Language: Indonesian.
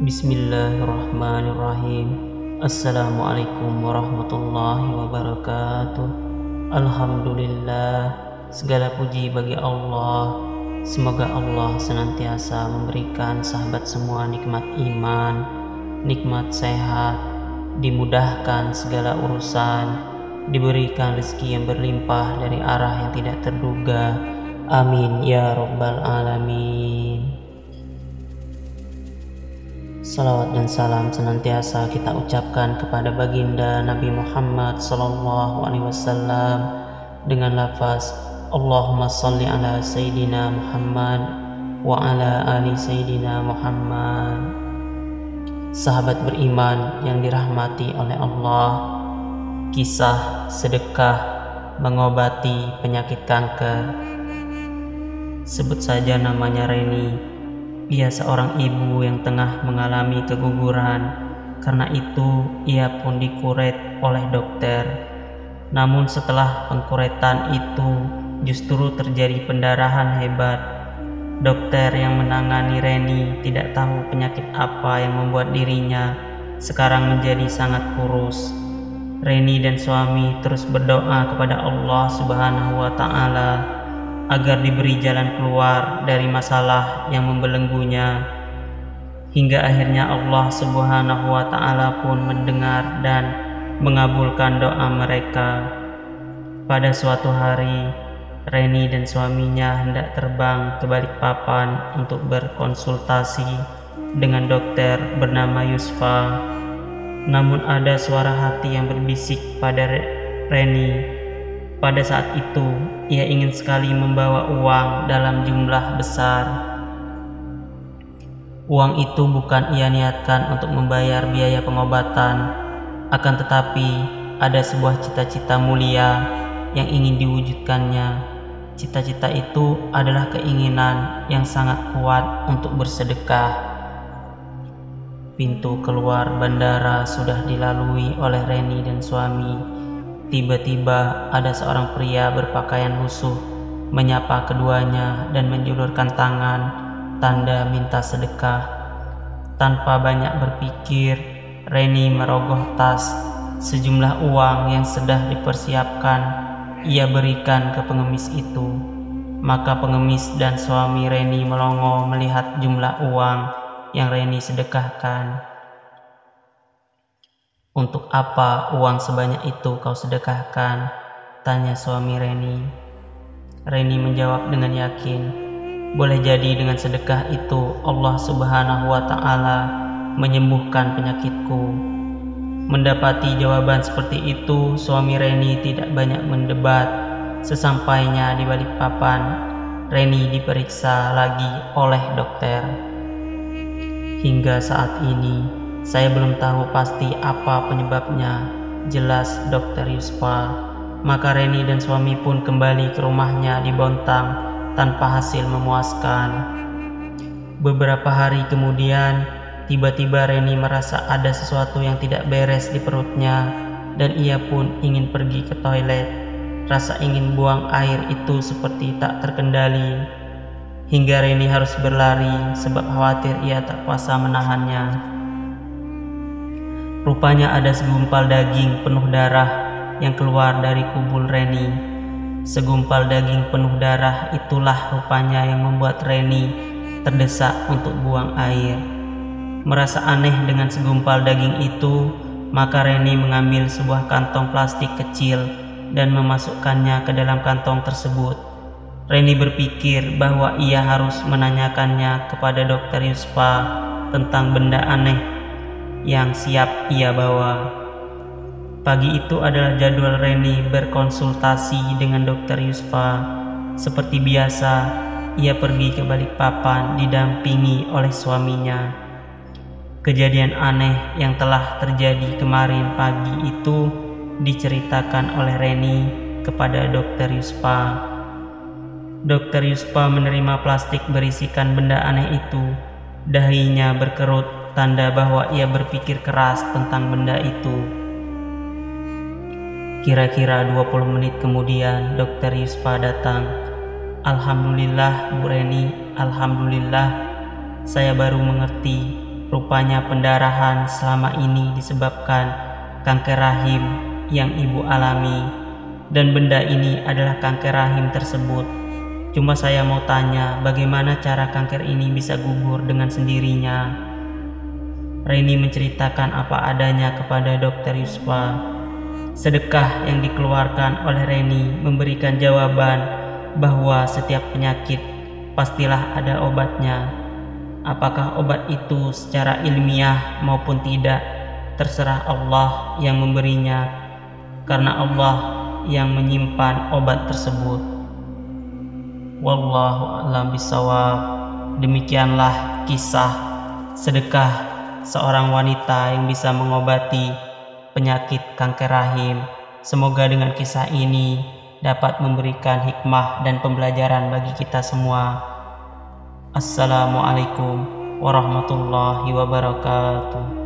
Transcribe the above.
Bismillahirrahmanirrahim. Assalamualaikum warahmatullahi wabarakatuh. Alhamdulillah, segala puji bagi Allah. Semoga Allah senantiasa memberikan sahabat semua nikmat iman, nikmat sehat, dimudahkan segala urusan, diberikan rezeki yang berlimpah dari arah yang tidak terduga. Amin ya rabbal alamin. Salawat dan salam senantiasa kita ucapkan kepada baginda Nabi Muhammad SAW dengan lafaz Allahumma salli ala Sayyidina Muhammad wa ala ali Sayyidina Muhammad. Sahabat beriman yang dirahmati oleh Allah, kisah sedekah mengobati penyakit kanker. Sebut saja namanya Reni. Ia seorang ibu yang tengah mengalami keguguran. Karena itu ia pun dikuret oleh dokter. Namun setelah pengkuretan itu justru terjadi pendarahan hebat. Dokter yang menangani Reni tidak tahu penyakit apa yang membuat dirinya sekarang menjadi sangat kurus. Reni dan suami terus berdoa kepada Allah Subhanahu wa Ta'ala agar diberi jalan keluar dari masalah yang membelenggunya. Hingga akhirnya Allah Subhanahu wa Ta'ala pun mendengar dan mengabulkan doa mereka. Pada suatu hari, Reni dan suaminya hendak terbang ke Balikpapan untuk berkonsultasi dengan dokter bernama Yusfa. Namun ada suara hati yang berbisik pada Reni. Pada saat itu, ia ingin sekali membawa uang dalam jumlah besar. Uang itu bukan ia niatkan untuk membayar biaya pengobatan, akan tetapi ada sebuah cita-cita mulia yang ingin diwujudkannya. Cita-cita itu adalah keinginan yang sangat kuat untuk bersedekah. Pintu keluar bandara sudah dilalui oleh Reni dan suami. Tiba-tiba ada seorang pria berpakaian lusuh menyapa keduanya dan menjulurkan tangan, tanda minta sedekah. Tanpa banyak berpikir, Reni merogoh tas. Sejumlah uang yang sudah dipersiapkan ia berikan ke pengemis itu. Maka pengemis dan suami Reni melongo melihat jumlah uang yang Reni sedekahkan. "Untuk apa uang sebanyak itu kau sedekahkan?" tanya suami Reni. Reni menjawab dengan yakin, "Boleh jadi dengan sedekah itu Allah Subhanahu wa Ta'ala menyembuhkan penyakitku." Mendapati jawaban seperti itu, suami Reni tidak banyak mendebat. Sesampainya di Balikpapan, Reni diperiksa lagi oleh dokter. Hingga saat ini saya belum tahu pasti apa penyebabnya, jelas Dokter Yusfa. Maka Reni dan suami pun kembali ke rumahnya di Bontang tanpa hasil memuaskan. Beberapa hari kemudian, tiba-tiba Reni merasa ada sesuatu yang tidak beres di perutnya dan ia pun ingin pergi ke toilet. Rasa ingin buang air itu seperti tak terkendali, hingga Reni harus berlari sebab khawatir ia tak kuasa menahannya. Rupanya ada segumpal daging penuh darah yang keluar dari kubul Reni. Segumpal daging penuh darah itulah rupanya yang membuat Reni terdesak untuk buang air. Merasa aneh dengan segumpal daging itu, maka Reni mengambil sebuah kantong plastik kecil dan memasukkannya ke dalam kantong tersebut. Reni berpikir bahwa ia harus menanyakannya kepada Dokter Yusfa tentang benda aneh yang siap ia bawa. Pagi itu adalah jadwal Reni berkonsultasi dengan Dokter Yusfa. Seperti biasa, ia pergi ke Balikpapan didampingi oleh suaminya. Kejadian aneh yang telah terjadi kemarin pagi itu diceritakan oleh Reni kepada Dokter Yusfa. Dokter Yusfa menerima plastik berisikan benda aneh itu. Dahinya berkerut, tanda bahwa ia berpikir keras tentang benda itu. Kira-kira 20 menit kemudian Dokter Yusfa datang. "Alhamdulillah Bu Reni, alhamdulillah. Saya baru mengerti Rupanya pendarahan selama ini disebabkan kanker rahim yang ibu alami, dan benda ini adalah kanker rahim tersebut. Cuma saya mau tanya, bagaimana cara kanker ini bisa gugur dengan sendirinya? Reni menceritakan apa adanya kepada Dr. Yusfa. Sedekah yang dikeluarkan oleh Reni memberikan jawaban bahwa setiap penyakit pastilah ada obatnya. Apakah obat itu secara ilmiah maupun tidak, terserah Allah yang memberinya, karena Allah yang menyimpan obat tersebut. Wallahu a'lam bishawab. Demikianlah kisah sedekah seorang wanita yang bisa mengobati penyakit kanker rahim. Semoga dengan kisah ini dapat memberikan hikmah dan pembelajaran bagi kita semua. Assalamualaikum warahmatullahi wabarakatuh.